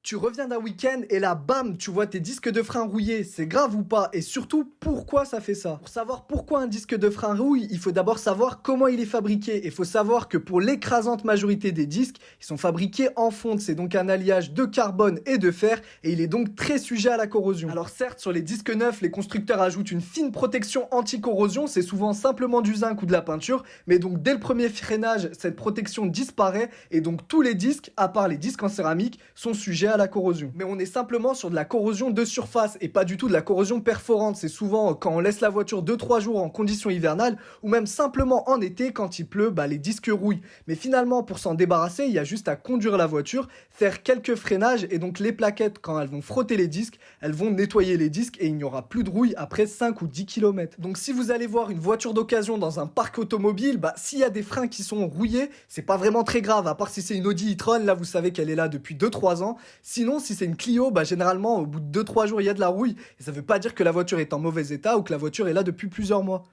Tu reviens d'un week-end et là, bam, tu vois tes disques de frein rouillés. C'est grave ou pas? Et surtout, pourquoi ça fait ça? Pour savoir pourquoi un disque de frein rouille, il faut d'abord savoir comment il est fabriqué. Et il faut savoir que pour l'écrasante majorité des disques, ils sont fabriqués en fonte. C'est donc un alliage de carbone et de fer et il est donc très sujet à la corrosion. Alors certes, sur les disques neufs, les constructeurs ajoutent une fine protection anti-corrosion. C'est souvent simplement du zinc ou de la peinture. Mais donc dès le premier freinage, cette protection disparaît et donc tous les disques, à part les disques en céramique, sont sujets à la corrosion. Mais on est simplement sur de la corrosion de surface et pas du tout de la corrosion perforante. C'est souvent quand on laisse la voiture 2-3 jours en conditions hivernales ou même simplement en été quand il pleut, les disques rouillent. Mais finalement, pour s'en débarrasser, il y a juste à conduire la voiture, faire quelques freinages et donc les plaquettes, quand elles vont frotter les disques, elles vont nettoyer les disques et il n'y aura plus de rouille après 5 ou 10 km. Donc si vous allez voir une voiture d'occasion dans un parc automobile, s'il y a des freins qui sont rouillés, c'est pas vraiment très grave, à part si c'est une Audi e-tron, là vous savez qu'elle est là depuis 2-3 ans. Sinon, si c'est une Clio, généralement, au bout de 2-3 jours, il y a de la rouille. Et ça veut pas dire que la voiture est en mauvais état ou que la voiture est là depuis plusieurs mois.